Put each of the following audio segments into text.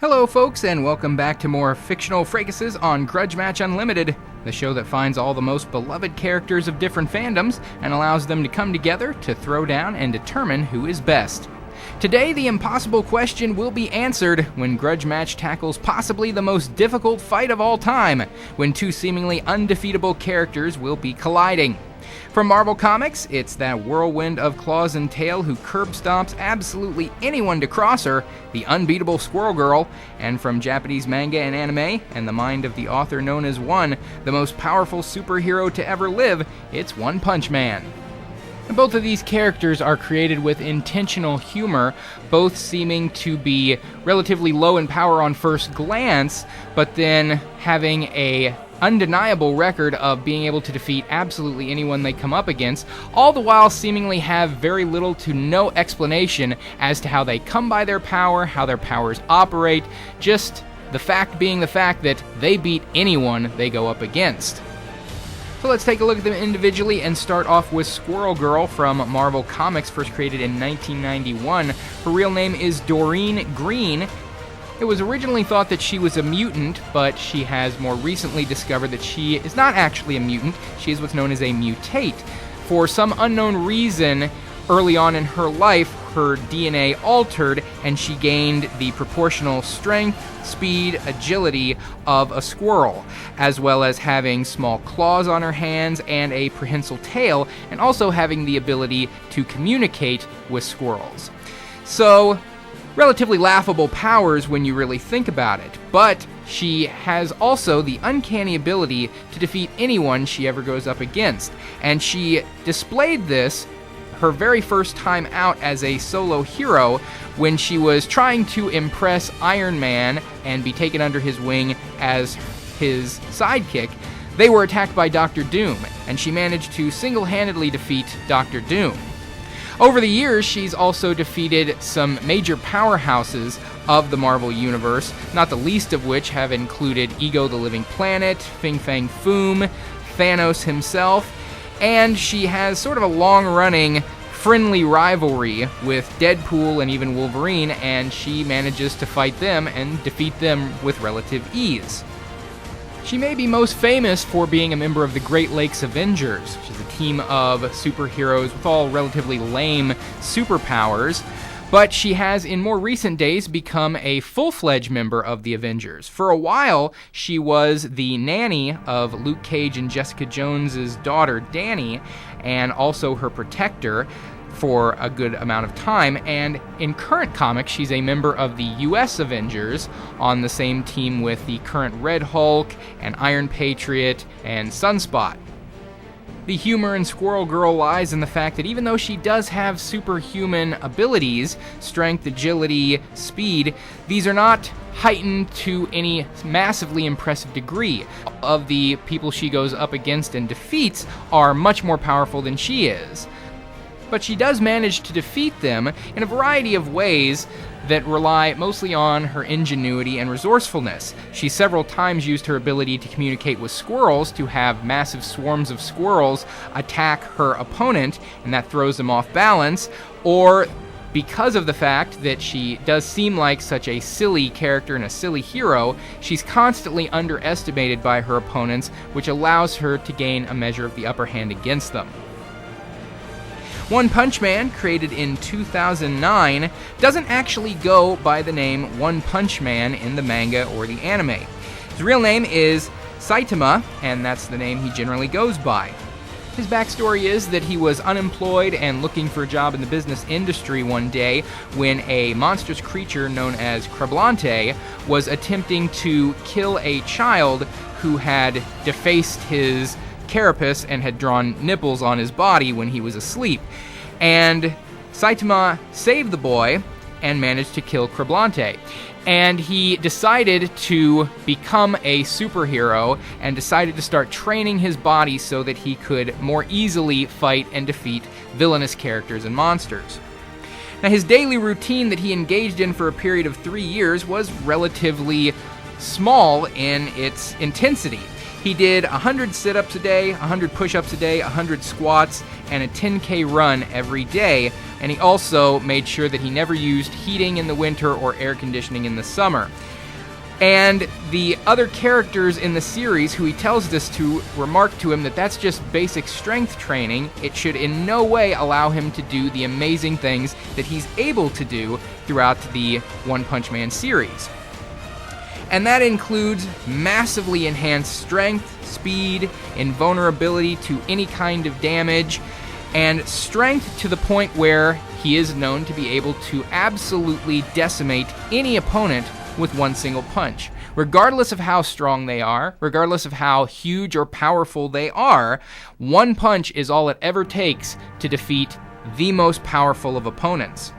Hello folks, and welcome back to more fictional fracases on Grudge Match Unlimited, the show that finds all the most beloved characters of different fandoms and allows them to come together to throw down and determine who is best. Today, the impossible question will be answered when Grudge Match tackles possibly the most difficult fight of all time, when two seemingly undefeatable characters will be colliding. From Marvel Comics, it's that whirlwind of claws and tail who curb stomps absolutely anyone to cross her, the unbeatable Squirrel Girl, and from Japanese manga and anime, and the mind of the author known as One, the most powerful superhero to ever live, it's One Punch Man. And both of these characters are created with intentional humor, both seeming to be relatively low in power on first glance, but then having a undeniable record of being able to defeat absolutely anyone they come up against, all the while seemingly have very little to no explanation as to how they come by their power, how their powers operate, just the fact being the fact that they beat anyone they go up against. So let's take a look at them individually and start off with Squirrel Girl from Marvel Comics, first created in 1991. Her real name is Doreen Green. It was originally thought that she was a mutant, but she has more recently discovered that she is not actually a mutant. She is what's known as a mutate. For some unknown reason, early on in her life, her DNA altered, and she gained the proportional strength, speed, agility of a squirrel, as well as having small claws on her hands and a prehensile tail, and also having the ability to communicate with squirrels. So, relatively laughable powers when you really think about it, but she has also the uncanny ability to defeat anyone she ever goes up against, and she displayed this her very first time out as a solo hero when she was trying to impress Iron Man and be taken under his wing as his sidekick. They were attacked by Dr. Doom, and she managed to single-handedly defeat Dr. Doom. Over the years, she's also defeated some major powerhouses of the Marvel Universe, not the least of which have included Ego the Living Planet, Fin Fang Foom, Thanos himself, and she has sort of a long-running friendly rivalry with Deadpool and even Wolverine, and she manages to fight them and defeat them with relative ease. She may be most famous for being a member of the Great Lakes Avengers, which is a team of superheroes with all relatively lame superpowers, but she has in more recent days become a full-fledged member of the Avengers. For a while, she was the nanny of Luke Cage and Jessica Jones' daughter, Dani, and also her protector for a good amount of time, and in current comics, she's a member of the US Avengers on the same team with the current Red Hulk and Iron Patriot and Sunspot. The humor in Squirrel Girl lies in the fact that even though she does have superhuman abilities, strength, agility, speed, these are not heightened to any massively impressive degree. Of the people she goes up against and defeats are much more powerful than she is. But she does manage to defeat them in a variety of ways that rely mostly on her ingenuity and resourcefulness. She several times used her ability to communicate with squirrels to have massive swarms of squirrels attack her opponent, and that throws them off balance, or because of the fact that she does seem like such a silly character and a silly hero, she's constantly underestimated by her opponents, which allows her to gain a measure of the upper hand against them. One Punch Man, created in 2009, doesn't actually go by the name One Punch Man in the manga or the anime. His real name is Saitama, and that's the name he generally goes by. His backstory is that he was unemployed and looking for a job in the business industry one day when a monstrous creature known as Creblante was attempting to kill a child who had defaced his carapace and had drawn nipples on his body when he was asleep. And Saitama saved the boy and managed to kill Creblante. And he decided to become a superhero and decided to start training his body so that he could more easily fight and defeat villainous characters and monsters. Now, his daily routine that he engaged in for a period of 3 years was relatively small in its intensity. He did 100 sit-ups a day, 100 push-ups a day, 100 squats, and a 10K run every day, and he also made sure that he never used heating in the winter or air conditioning in the summer. And the other characters in the series who he tells this to remark to him that that's just basic strength training. It should in no way allow him to do the amazing things that he's able to do throughout the One Punch Man series. And that includes massively enhanced strength, speed, invulnerability to any kind of damage, and strength to the point where he is known to be able to absolutely decimate any opponent with one single punch. Regardless of how strong they are, regardless of how huge or powerful they are, one punch is all it ever takes to defeat the most powerful of opponents.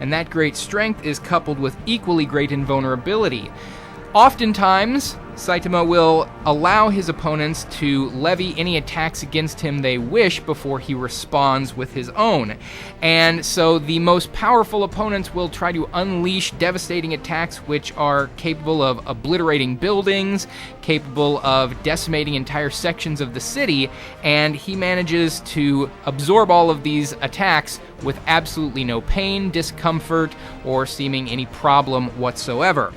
And that great strength is coupled with equally great invulnerability. Oftentimes, Saitama will allow his opponents to levy any attacks against him they wish before he responds with his own. And so the most powerful opponents will try to unleash devastating attacks which are capable of obliterating buildings, capable of decimating entire sections of the city, and he manages to absorb all of these attacks with absolutely no pain, discomfort, or seeming any problem whatsoever.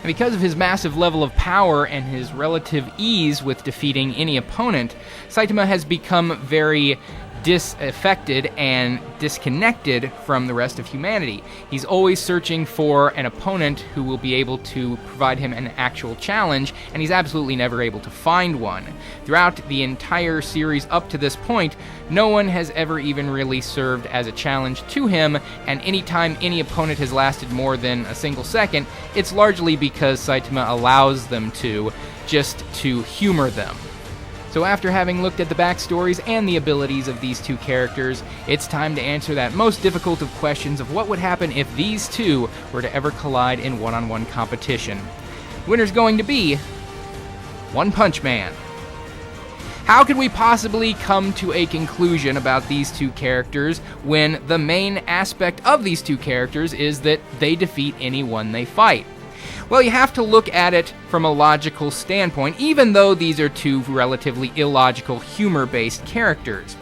And because of his massive level of power and his relative ease with defeating any opponent, Saitama has become very disaffected and disconnected from the rest of humanity. He's always searching for an opponent who will be able to provide him an actual challenge, and he's absolutely never able to find one. Throughout the entire series up to this point, no one has ever even really served as a challenge to him, and anytime any opponent has lasted more than a single second, it's largely because Saitama allows them to, just to humor them. So after having looked at the backstories and the abilities of these two characters, it's time to answer that most difficult of questions of what would happen if these two were to ever collide in one-on-one competition. Winner's going to be One Punch Man. How could we possibly come to a conclusion about these two characters when the main aspect of these two characters is that they defeat anyone they fight? Well, you have to look at it from a logical standpoint, even though these are two relatively illogical, humor-based characters.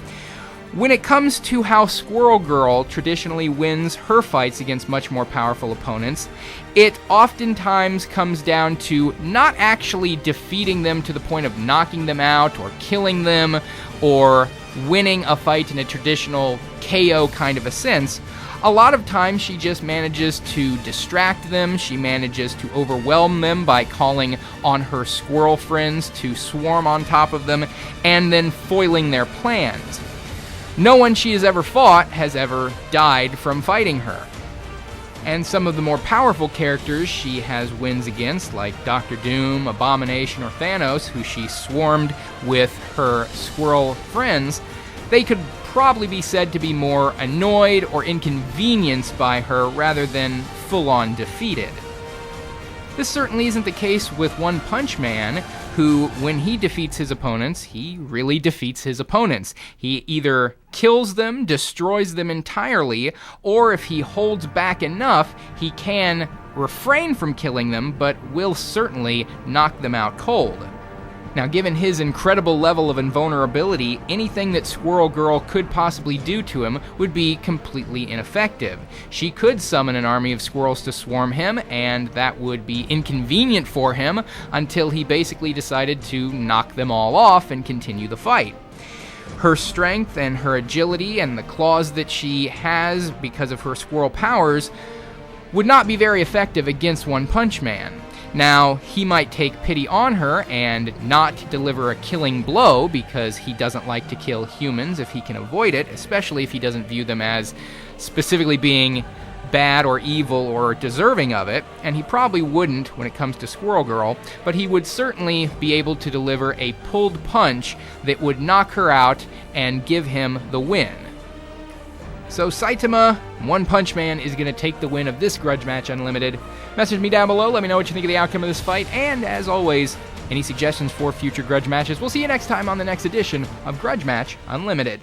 When it comes to how Squirrel Girl traditionally wins her fights against much more powerful opponents, it oftentimes comes down to not actually defeating them to the point of knocking them out or killing them or winning a fight in a traditional KO kind of a sense. A lot of times she just manages to distract them, she manages to overwhelm them by calling on her squirrel friends to swarm on top of them, and then foiling their plans. No one she has ever fought has ever died from fighting her. And some of the more powerful characters she has wins against, like Dr. Doom, Abomination, or Thanos, who she swarmed with her squirrel friends, they could probably be said to be more annoyed or inconvenienced by her rather than full-on defeated. This certainly isn't the case with One Punch Man, who, when he defeats his opponents, he really defeats his opponents. He either kills them, destroys them entirely, or if he holds back enough, he can refrain from killing them, but will certainly knock them out cold. Now, given his incredible level of invulnerability, anything that Squirrel Girl could possibly do to him would be completely ineffective. She could summon an army of squirrels to swarm him, and that would be inconvenient for him until he basically decided to knock them all off and continue the fight. Her strength and her agility and the claws that she has because of her squirrel powers would not be very effective against One Punch Man. Now, he might take pity on her and not deliver a killing blow because he doesn't like to kill humans if he can avoid it, especially if he doesn't view them as specifically being bad or evil or deserving of it, and he probably wouldn't when it comes to Squirrel Girl, but he would certainly be able to deliver a pulled punch that would knock her out and give him the win. So Saitama, One Punch Man, is going to take the win of this Grudge Match Unlimited. Message me down below, let me know what you think of the outcome of this fight, and as always, any suggestions for future Grudge matches. We'll see you next time on the next edition of Grudge Match Unlimited.